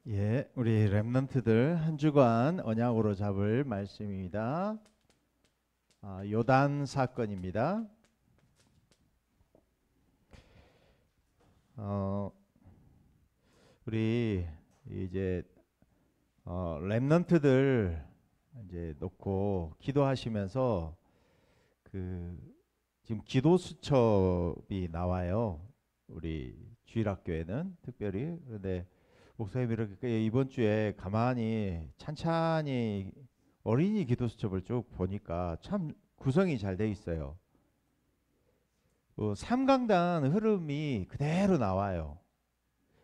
예, 우리 렘넌트들 한 주간 언약으로 잡을 말씀입니다. 요단 사건입니다. 어, 우리 이제 렘넌트들 이제 놓고 기도하시면서 그 지금 기도 수첩이 나와요. 우리 주일학교에는 특별히. 그런데 목사님이 이렇게 이번 주에 가만히 찬찬히 어린이 기도 수첩을 쭉 보니까 참 구성이 잘 돼 있어요. 3강단 흐름이 그대로 나와요.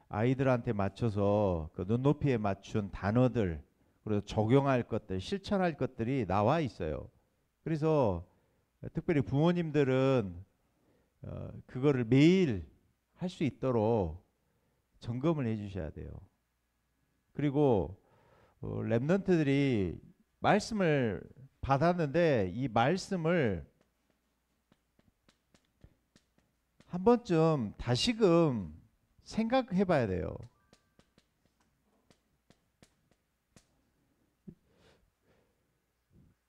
아이들한테 맞춰서 그 눈높이에 맞춘 단어들, 그리고 적용할 것들, 실천할 것들이 나와 있어요. 그래서 특별히 부모님들은 그거를 매일 할 수 있도록 점검을 해 주셔야 돼요. 그리고 랩런트들이 말씀을 받았는데 이 말씀을 한 번쯤 다시금 생각해 봐야 돼요.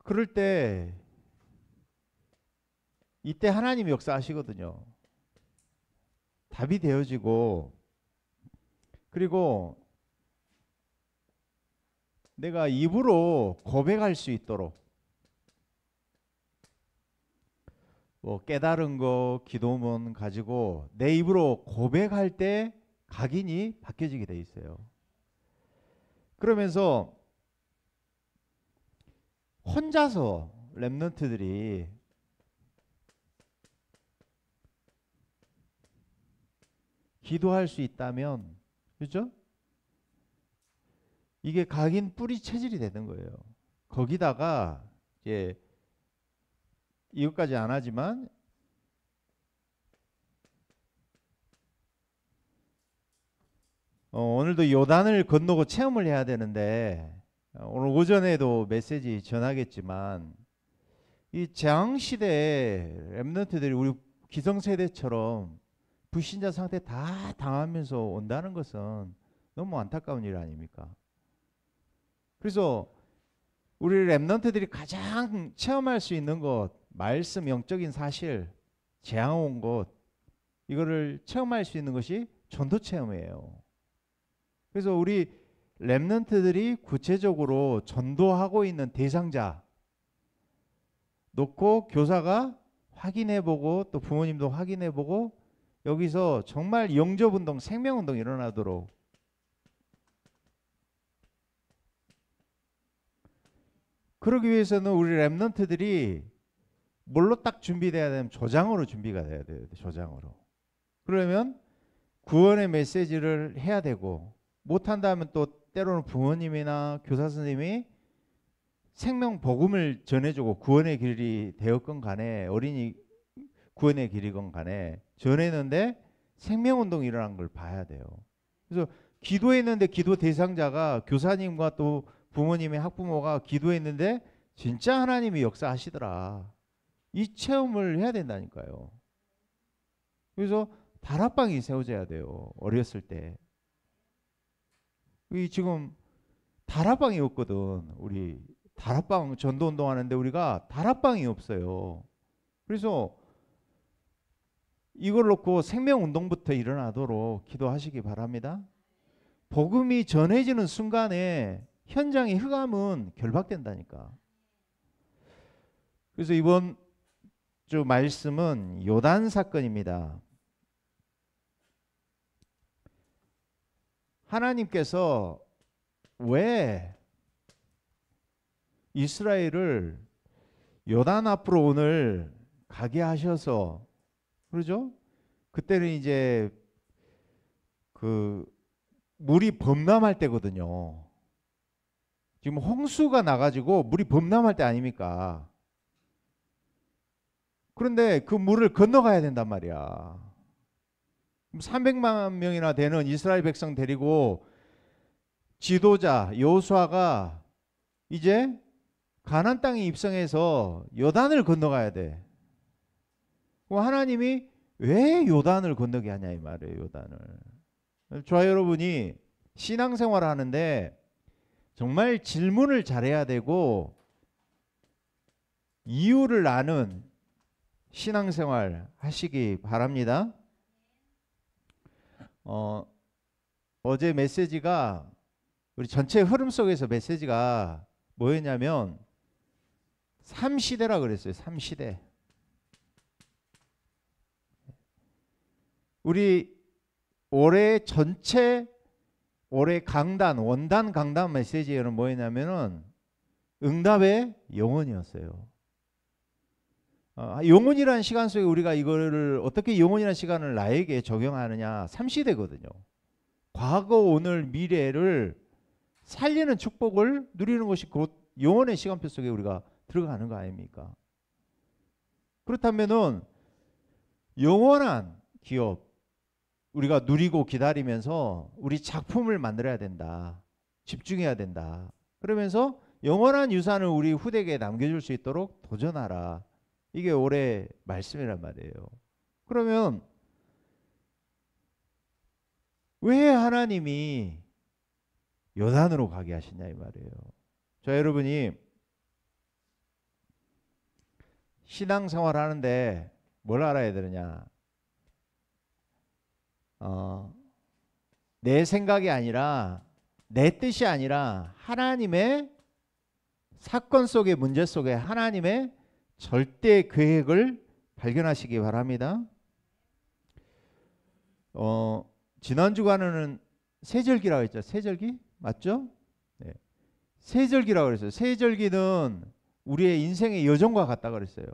그럴 때 이때 하나님이 역사하시거든요. 답이 되어지고, 그리고 내가 입으로 고백할 수 있도록 깨달은 거 기도문 가지고 내 입으로 고백할 때 각인이 바뀌어지게 돼 있어요. 그러면서 혼자서 렘넌트들이 기도할 수 있다면, 그렇죠? 이게 각인 뿌리 체질이 되는 거예요. 거기다가 이제 이것까지 안 하지만 오늘도 요단을 건너고 체험을 해야 되는데 오늘 오전에도 메시지 전하겠지만 이 재앙 시대에 렘넌트들이 우리 기성세대처럼 불신자 상태 다 당하면서 온다는 것은 너무 안타까운 일 아닙니까? 그래서 우리 렘넌트들이 가장 체험할 수 있는 것, 말씀, 영적인 사실, 재앙 온 것, 이거를 체험할 수 있는 것이 전도 체험이에요. 그래서 우리 렘넌트들이 구체적으로 전도하고 있는 대상자 놓고 교사가 확인해보고 또 부모님도 확인해보고 여기서 정말 영접운동, 생명운동 일어나도록 그러기 위해서는 우리 렘넌트들이 뭘로 딱 준비돼야 되면 조장으로 준비가 돼야 돼요. 조장으로. 그러면 구원의 메시지를 해야 되고 못한다면 또 때로는 부모님이나 교사 선생님이 생명 복음을 전해주고 구원의 길이 되었건 간에 어린이 구원의 길이건 간에 전했는데 생명운동이 일어난 걸 봐야 돼요. 그래서 기도했는데 기도 대상자가 교사님과 또 부모님의 학부모가 기도했는데 진짜 하나님이 역사하시더라. 이 체험을 해야 된다니까요. 그래서 다락방이 세워져야 돼요. 어렸을 때. 이 지금 다락방이 없거든. 우리 다락방 전도 운동하는데 우리가 다락방이 없어요. 그래서 이걸 놓고 생명 운동부터 일어나도록 기도하시기 바랍니다. 복음이 전해지는 순간에 현장의 흑암은 결박된다니까. 그래서 이번 주 말씀은 요단 사건입니다. 하나님께서 왜 이스라엘을 요단 앞으로 오늘 가게 하셔서, 그러죠? 그때는 이제 그 물이 범람할 때거든요. 지금 홍수가 나가지고 물이 범람할 때 아닙니까? 그런데 그 물을 건너가야 된단 말이야. 300만 명이나 되는 이스라엘 백성 데리고 지도자 여호수아가 이제 가나안 땅에 입성해서 요단을 건너가야 돼. 하나님이 왜 요단을 건너게 하냐 이 말이에요. 요단을. 저와 여러분이 신앙생활을 하는데 정말 질문을 잘해야 되고 이유를 아는 신앙생활 하시기 바랍니다. 어제 메시지가 우리 전체 흐름 속에서 메시지가 뭐였냐면 3시대라 그랬어요. 3시대. 우리 올해 전체 올해 강단 원단 강단 메시지에는 뭐였냐면은 응답의 영혼이었어요. 영혼이라는 시간 속에 우리가 이거를 어떻게 영혼이라는 시간을 나에게 적용하느냐 3시대거든요. 과거 오늘 미래를 살리는 축복을 누리는 것이 곧 영혼의 시간표 속에 우리가 들어가는 거 아닙니까? 그렇다면은 영원한 기업 우리가 누리고 기다리면서 우리 작품을 만들어야 된다. 집중해야 된다. 그러면서 영원한 유산을 우리 후대에게 남겨줄 수 있도록 도전하라. 이게 올해 말씀이란 말이에요. 그러면 왜 하나님이 요단으로 가게 하시냐 이 말이에요. 자, 여러분이 신앙생활 하는데 뭘 알아야 되느냐? 내 생각이 아니라 내 뜻이 아니라 하나님의 사건 속의 문제 속에 하나님의 절대 계획을 발견하시기 바랍니다. 지난 주간에는 세절기라고 했죠. 세절기 맞죠? 네. 세절기라고 그랬어요. 세절기는 우리의 인생의 여정과 같다 그랬어요.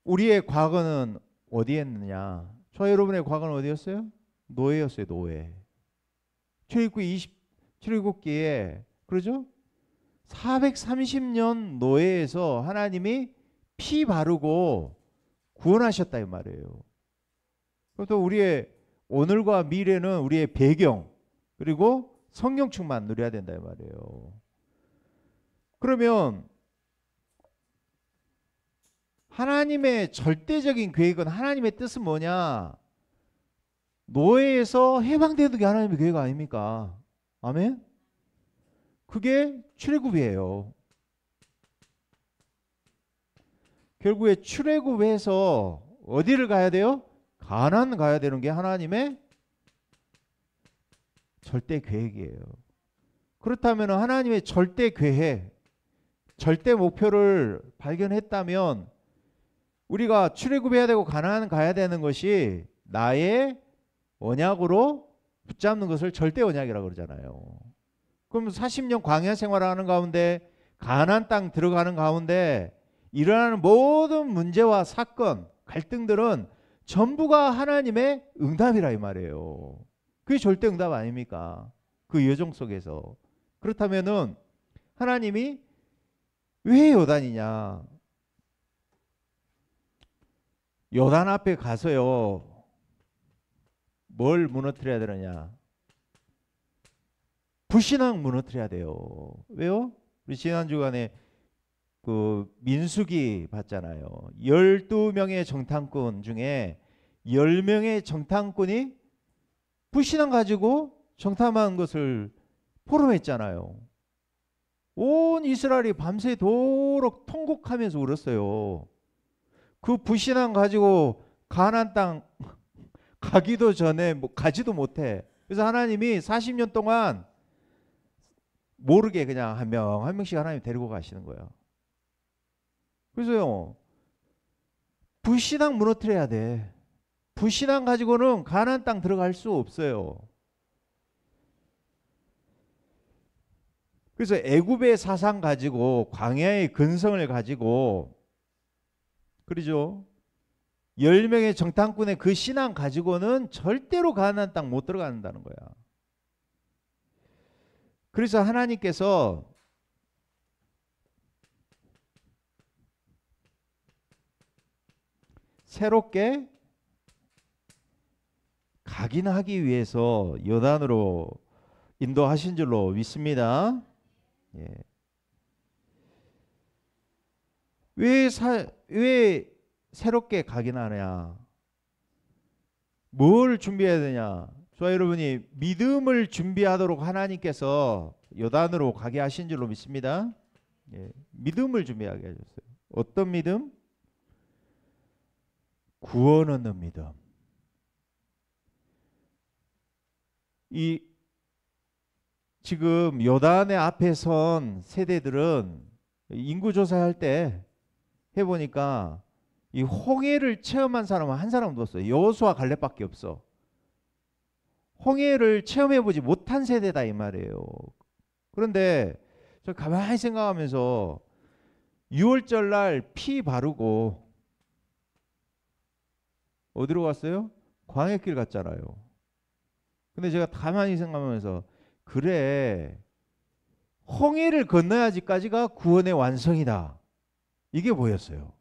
우리의 과거는 어디에 있느냐? 저 여러분의 과거는 어디였어요? 노예였어요. 노예. 출애굽기에 그러죠? 430년 노예에서 하나님이 피 바르고 구원하셨다 이 말이에요. 또 우리의 오늘과 미래는 우리의 배경 그리고 성령 충만 누려야 된다 이 말이에요. 그러면 하나님의 절대적인 계획은 하나님의 뜻은 뭐냐? 노예에서 해방되는 게 하나님의 계획 아닙니까? 아멘? 그게 출애굽이에요. 결국에 출애굽에서 어디를 가야 돼요? 가나안 가야 되는 게 하나님의 절대 계획이에요. 그렇다면 하나님의 절대 계획, 절대 목표를 발견했다면 우리가 출애굽해야 되고 가나안 가야 되는 것이 나의 언약으로 붙잡는 것을 절대 언약이라고 그러잖아요. 그럼 40년 광야 생활하는 가운데 가나안 땅 들어가는 가운데 일어나는 모든 문제와 사건, 갈등들은 전부가 하나님의 응답이라 이 말이에요. 그게 절대 응답 아닙니까? 그 여정 속에서. 그렇다면은 하나님이 왜 요단이냐? 요단 앞에 가서요. 뭘 무너뜨려야 되느냐? 불신앙 무너뜨려야 돼요. 왜요? 우리 지난 주간에 그 민수기 봤잖아요. 12명의 정탐꾼 중에 10명의 정탐꾼이 불신앙 가지고 정탐한 것을 포럼했잖아요. 온 이스라엘이 밤새도록 통곡하면서 울었어요. 그 불신앙 가지고 가나안 땅 가기도 전에 가지도 못해. 그래서 하나님이 40년 동안 모르게 그냥 한 명 한 명씩 하나님 데리고 가시는 거예요. 그래서요. 불신앙 무너뜨려야 돼. 불신앙 가지고는 가나안 땅 들어갈 수 없어요. 그래서 애굽의 사상 가지고 광야의 근성을 가지고 그러죠. 10명의 정탐꾼의 그 신앙 가지고는 절대로 가나안 땅 못 들어간다는 거야. 그래서 하나님께서 새롭게 각인하기 위해서 요단으로 인도하신 줄로 믿습니다. 예. 왜 새롭게 각인하냐? 뭘 준비해야 되냐? 저 여러분이 믿음을 준비하도록 하나님께서 요단으로 가게 하신 줄로 믿습니다. 예, 믿음을 준비하게 하셨어요. 어떤 믿음? 구원 얻는 믿음. 이 지금 요단의 앞에 선 세대들은 인구 조사할 때 해보니까 이 홍해를 체험한 사람은 한 사람도 없어요. 여호수아 갈렙밖에 없어. 홍해를 체험해보지 못한 세대다 이 말이에요. 그런데 저 가만히 생각하면서 6월절 날 피 바르고 어디로 갔어요? 광해길 갔잖아요. 근데 제가 가만히 생각하면서 그래, 홍해를 건너야지까지가 구원의 완성이다. 이게 뭐였어요?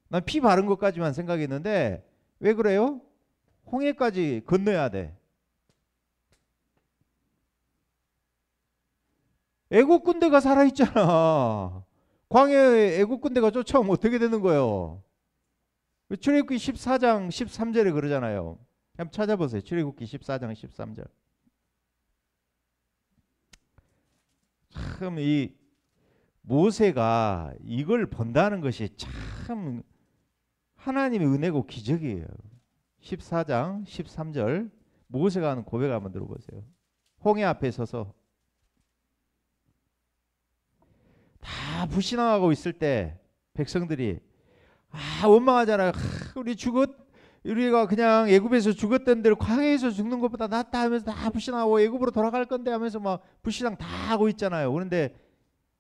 난 피 바른 것까지만 생각했는데 왜 그래요? 홍해까지 건너야 돼. 애국 군대가 살아있잖아. 광야에 애국 군대가 쫓아오면 어떻게 되는 거예요? 출애굽기 14장 13절에 그러잖아요. 한번 찾아보세요. 출애굽기 14장 13절. 참 이 모세가 이걸 본다는 것이 참 하나님의 은혜고 기적이에요. 14장 13절 모세가 하는 고백 한번 들어보세요. 홍해 앞에 서서 다 불신앙하고 있을 때 백성들이 원망하잖아요. 우리가 그냥 애굽에서 죽었던 대로 광야에서 죽는 것보다 낫다 하면서 다 불신하고 애굽으로 돌아갈 건데 하면서 막 불신앙 다 하고 있잖아요. 그런데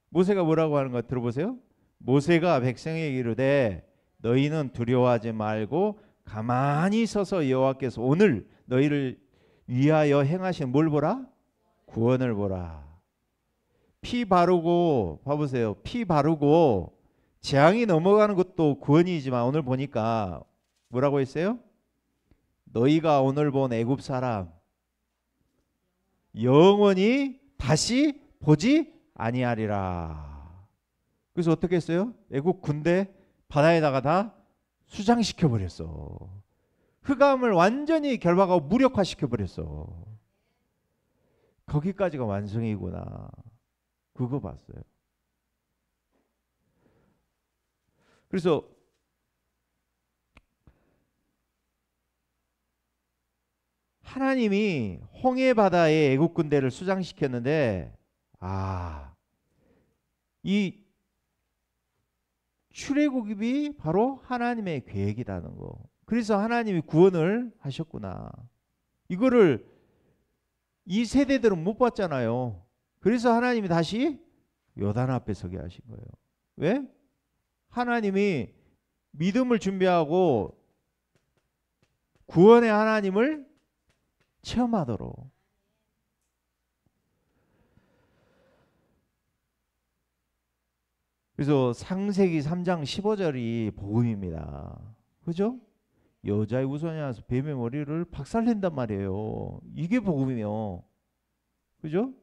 모세가 뭐라고 하는 거 들어보세요. 모세가 백성에게 이르되 너희는 두려워하지 말고 가만히 서서 여호와께서 오늘 너희를 위하여 행하신 뭘 보라? 구원을 보라. 피 바르고 봐보세요. 피 바르고 재앙이 넘어가는 것도 구원이지만 오늘 보니까 뭐라고 했어요? 너희가 오늘 본 애굽 사람 영원히 다시 보지 아니하리라. 그래서 어떻게 했어요? 애굽 군대 바다에다가 다 수장시켜 버렸어. 흑암을 완전히 결박하고 무력화시켜 버렸어. 거기까지가 완성이구나. 그거 봤어요. 그래서 하나님이 홍해 바다에 애국 군대를 수장시켰는데 이 출애굽이 바로 하나님의 계획이라는 거. 그래서 하나님이 구원을 하셨구나. 이거를 이 세대들은 못 봤잖아요. 그래서 하나님이 다시 요단 앞에 서게 하신 거예요. 왜? 하나님이 믿음을 준비하고 구원의 하나님을 체험하도록. 그래서 창세기 3장 15절이 복음입니다. 그죠? 여자의 우선이 나서 뱀의 머리를 박살낸단 말이에요. 이게 복음이요. 그죠?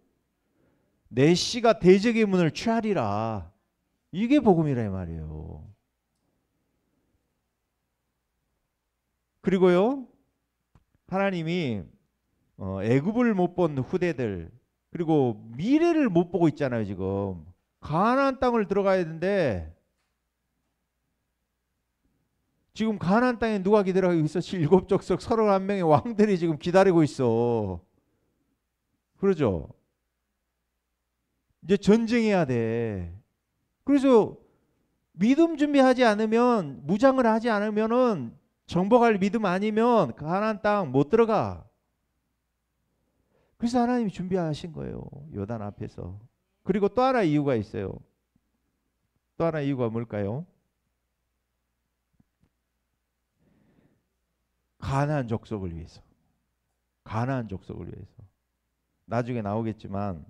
내 씨가 대적의 문을 취하리라. 이게 복음이라 이 말이에요. 그리고요, 하나님이 애굽을 못 본 후대들, 그리고 미래를 못 보고 있잖아요. 지금 가나안 땅을 들어가야 되는데 지금 가나안 땅에 누가 기다리고 있어? 7족속 31명의 왕들이 지금 기다리고 있어. 그러죠? 이제 전쟁해야 돼. 그래서 믿음 준비하지 않으면, 무장을 하지 않으면은, 정복할 믿음 아니면 가나안 땅 못 들어가. 그래서 하나님이 준비하신 거예요. 요단 앞에서. 그리고 또 하나 이유가 있어요. 또 하나 이유가 뭘까요? 가나안 족속을 위해서. 가나안 족속을 위해서. 나중에 나오겠지만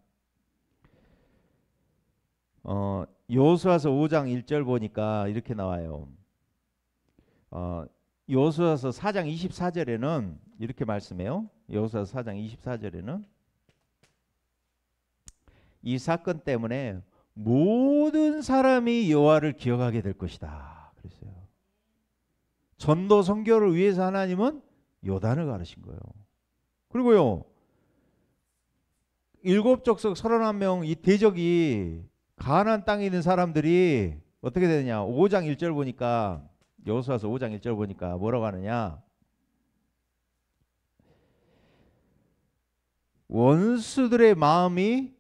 여호수아서 5장 1절 보니까 이렇게 나와요. 여호수아서 4장 24절에는 이렇게 말씀해요. 여호수아서 4장 24절에는 이 사건 때문에 모든 사람이 여호와를 기억하게 될 것이다. 그랬어요. 전도 선교를 위해서 하나님은 요단을 가르신 거예요. 그리고요, 일곱 족속 31명 이 대적이 가나안 땅에 있는 사람들이 어떻게 되느냐? 5장 1절 보니까, 여호수아서 5장 1절 보니까 뭐라고 하느냐? 원수들의 마음이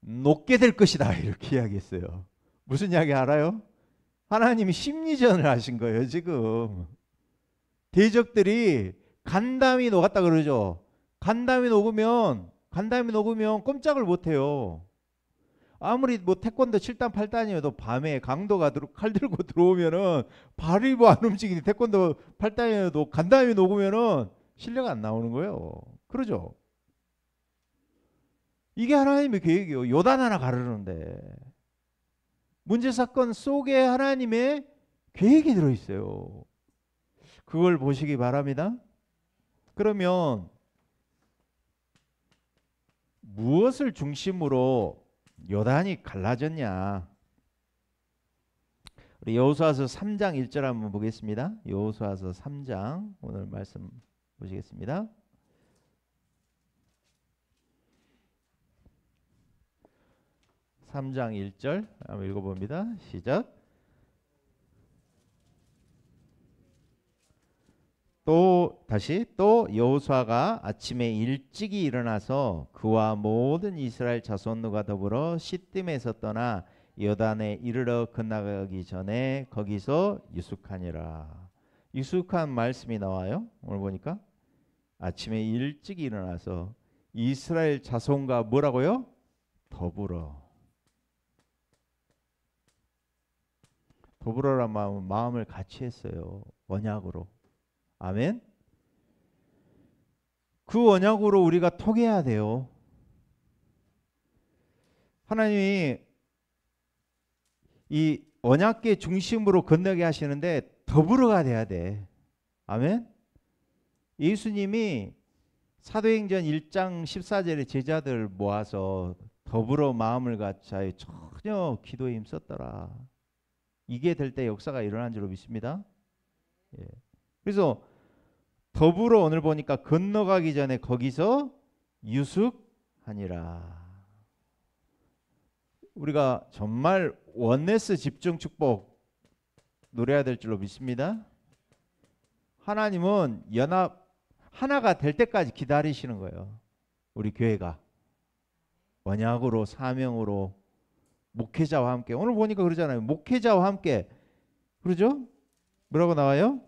녹게 될 것이다, 이렇게 이야기했어요. 무슨 이야기 알아요? 하나님이 심리전을 하신 거예요. 지금 대적들이 간담이 녹았다 그러죠. 간담이 녹으면 꼼짝을 못해요. 아무리 뭐 태권도 7단 8단이어도 밤에 강도가 칼 들고 들어오면은 발이 뭐 안 움직이니, 태권도 8단이어도 간담이 녹으면은 실력 안 나오는 거예요. 그러죠? 이게 하나님의 계획이요. 요단 하나 가르는데 문제 사건 속에 하나님의 계획이 들어있어요. 그걸 보시기 바랍니다. 그러면 무엇을 중심으로 요단이 갈라졌냐? 우리 여호수아서 3장 1절 한번 보겠습니다. 여호수아서 3장 오늘 말씀 보시겠습니다. (3장 1절) 한번 읽어봅니다. 시작. 또 여호수아가 아침에 일찍이 일어나서 그와 모든 이스라엘 자손들과 더불어 시딤에서 떠나 요단에 이르러 건너가기 전에 거기서 유숙하니라. 유숙한 말씀이 나와요. 오늘 보니까 아침에 일찍이 일어나서 이스라엘 자손과 뭐라고요? 더불어란 마음을 같이 했어요. 언약으로. 아멘. 그 언약으로 우리가 통해야 돼요. 하나님이 이 언약계 중심으로 건너게 하시는데 더불어가 돼야 돼. 아멘. 예수님이 사도행전 1장 14절에 제자들 모아서 더불어 마음을 같이 전혀 기도에 힘썼더라. 이게 될 때 역사가 일어난 줄로 믿습니다. 예. 그래서 더불어 오늘 보니까 건너가기 전에 거기서 유숙하니라. 우리가 정말 원네스 집중 축복 누려야 될 줄로 믿습니다. 하나님은 연합 하나가 될 때까지 기다리시는 거예요. 우리 교회가 언약으로 사명으로 목회자와 함께. 오늘 보니까 그러잖아요. 목회자와 함께. 그러죠? 뭐라고 나와요?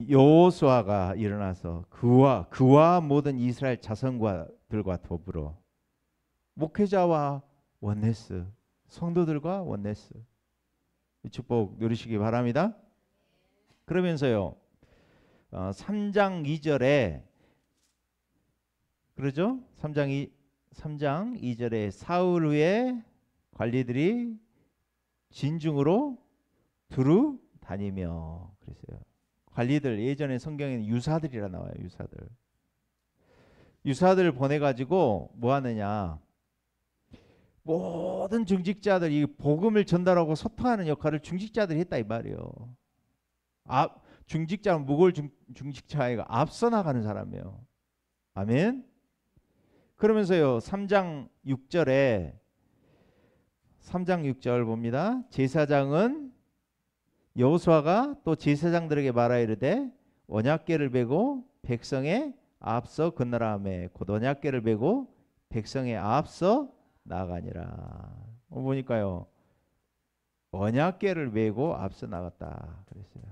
여호수아가 일어나서 그와 모든 이스라엘 자손들과 더불어 목회자와 원네스, 성도들과 원네스 이 축복 누리시기 바랍니다. 그러면서요 3장 2절에 그러죠? 3장 2절에 사울 후에 관리들이 진중으로 두루 다니며 그랬어요. 관리들, 예전에 성경에는 유사들이라 나와요. 유사들 보내가지고 뭐 하느냐, 모든 중직자들 이 복음을 전달하고 소통하는 역할을 중직자들이 했다 이 말이에요. 중직자는 무골 중직자가 앞서 나가는 사람이에요. 아멘. 그러면서요 3장 6절 봅니다. 제사장은 여호수아가 또 제사장들에게 말하이르되 언약궤를 베고 백성의 앞서 건너라 하매 곧 언약궤를 베고 백성의 앞서 나가니라. 보니까요 언약궤를 메고 앞서 나갔다 그랬어요.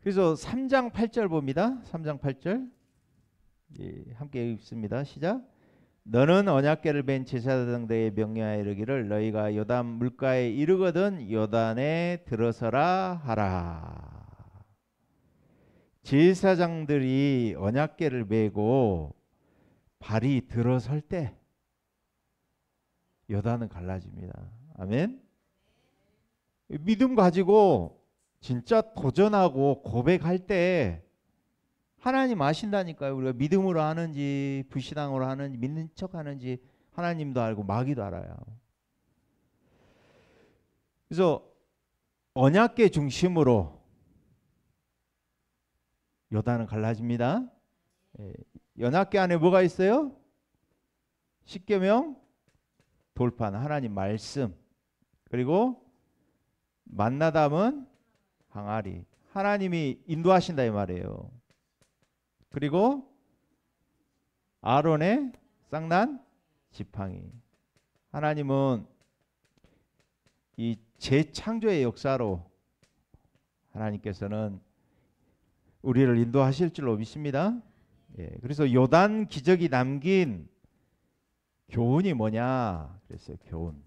그래서 3장 8절 봅니다. 3장 8절 예, 함께 읽습니다. 시작. 너는 언약궤를 벤 제사장들에게 명령하여 이르기를 너희가 요단 물가에 이르거든 요단에 들어서라 하라. 제사장들이 언약궤를 메고 발이 들어설 때 요단은 갈라집니다. 아멘. 믿음 가지고 진짜 도전하고 고백할 때 하나님 아신다니까요. 우리가 믿음으로 하는지 불신앙으로 하는지 믿는 척 하는지 하나님도 알고 마귀도 알아요. 그래서 언약궤 중심으로 요단은 갈라집니다. 언약궤 안에 뭐가 있어요? 십계명, 돌판, 하나님 말씀, 그리고 만나 담은 항아리, 하나님이 인도하신다 이 말이에요. 그리고 아론의 쌍난 지팡이. 하나님은 이 재창조의 역사로 하나님께서는 우리를 인도하실 줄로 믿습니다. 그래서 요단 기적이 남긴 교훈이 뭐냐 그랬어요. 교훈.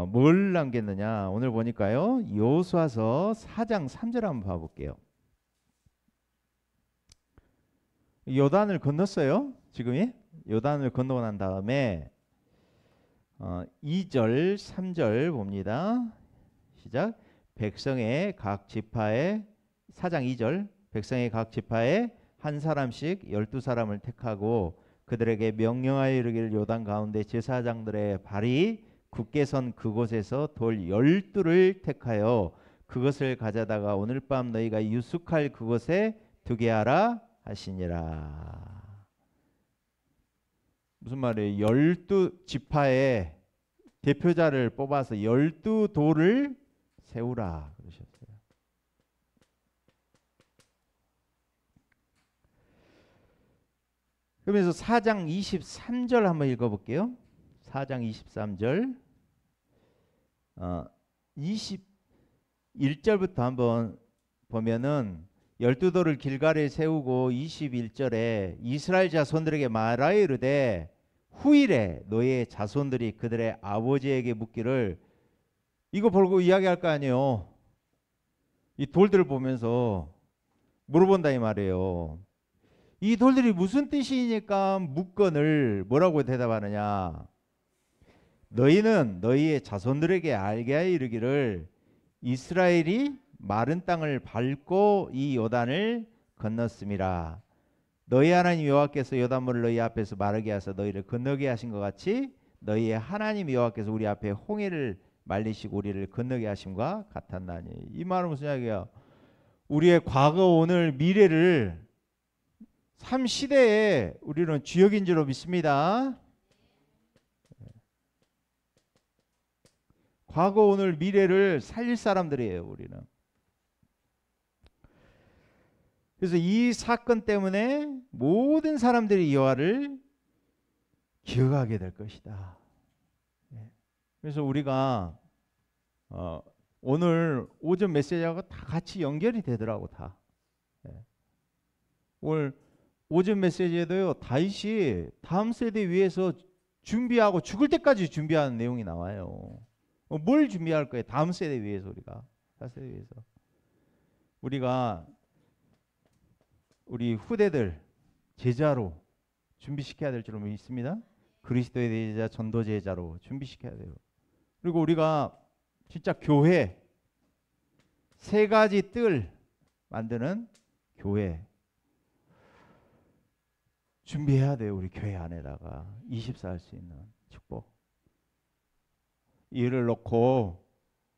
뭘 남겼느냐 오늘 보니까요. 여호수아서 4장 3절 한번 봐볼게요. 요단을 건넜어요. 지금이 요단을 건너고 난 다음에 2절 3절 봅니다. 시작. 백성의 각 지파에 4장 2절 백성의 각 지파에 한 사람씩 12사람을 택하고 그들에게 명령하여 이르기를 요단 가운데 제사장들의 발이 굳게 선 그곳에서 돌 12를 택하여 그것을 가져다가 오늘 밤 너희가 유숙할 그곳에 두게 하라 하시니라. 무슨 말이에요? 12지파의 대표자를 뽑아서 12돌을 세우라 그러셨어요. 그러면서 4장 23절 한번 읽어볼게요. 4장 23절 21절부터 한번 보면은 12돌을 길갈에 세우고 21절에 이스라엘 자손들에게 말하여 이르되 후일에 너의 자손들이 그들의 아버지에게 묻기를 이거 보고 이야기할 거 아니에요. 이 돌들을 보면서 물어본다 이 말이에요. 이 돌들이 무슨 뜻이니까 묻건을 뭐라고 대답하느냐. 너희는 너희의 자손들에게 알게 하여 이르기를 이스라엘이 마른 땅을 밟고 이 요단을 건넜음이라. 너희 하나님 여호와께서 요단물을 너희 앞에서 마르게 하사 너희를 건너게 하신 것 같이 너희의 하나님 여호와께서 우리 앞에 홍해를 말리시고 우리를 건너게 하심과 같았나니. 이 말은 무슨 이야기야? 우리의 과거 오늘 미래를 3시대에 우리는 주역인 줄로 믿습니다. 과거 오늘 미래를 살릴 사람들이에요. 우리는. 그래서 이 사건 때문에 모든 사람들이 여호와를 기억하게 될 것이다. 그래서 우리가 오늘 오전 메시지하고 다 같이 연결이 되더라고 다. 오늘 오전 메시지에도요. 다윗이 다음 세대 위해서 준비하고 죽을 때까지 준비하는 내용이 나와요. 뭘 준비할 거예요? 다음 세대 위해서 우리가. 다음 세대 위해서. 우리가 우리 후대들 제자로 준비시켜야 될 줄로 믿습니다. 그리스도의 제자 전도 제자로 준비시켜야 돼요. 그리고 우리가 진짜 교회 세 가지 뜰 만드는 교회 준비해야 돼요. 우리 교회 안에다가 24 할 수 있는 축복. 이를 놓고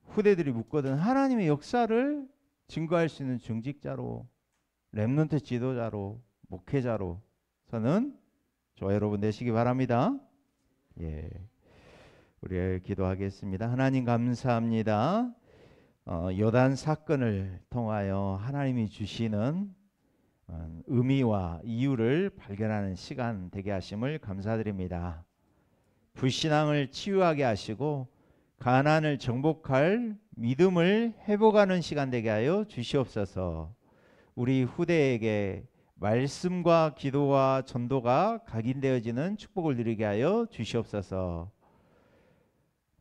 후대들이 묻거든 하나님의 역사를 증거할 수 있는 중직자로 렘넌트 지도자로 목회자로서는 저와 여러분 되시기 바랍니다. 우리 기도하겠습니다. 하나님 감사합니다. 요단 사건을 통하여 하나님이 주시는 의미와 이유를 발견하는 시간 되게 하심을 감사드립니다. 불신앙을 치유하게 하시고 가난을 정복할 믿음을 회복하는 시간 되게 하여 주시옵소서. 우리 후대에게 말씀과 기도와 전도가 각인되어지는 축복을 누리게 하여 주시옵소서.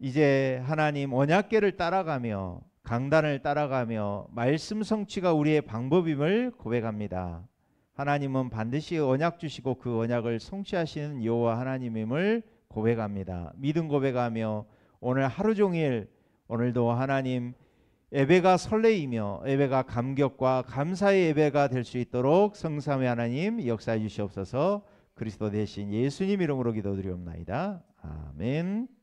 이제 하나님 언약궤를 따라가며 강단을 따라가며 말씀 성취가 우리의 방법임을 고백합니다. 하나님은 반드시 언약 주시고 그 언약을 성취하시는 여호와 하나님임을 고백합니다. 믿음 고백하며 오늘 하루 종일 오늘도 하나님 예배가 설레이며 예배가 감격과 감사의 예배가 될 수 있도록 성삼위 하나님 역사해 주시옵소서. 그리스도 대신 예수님 이름으로 기도드리옵나이다. 아멘.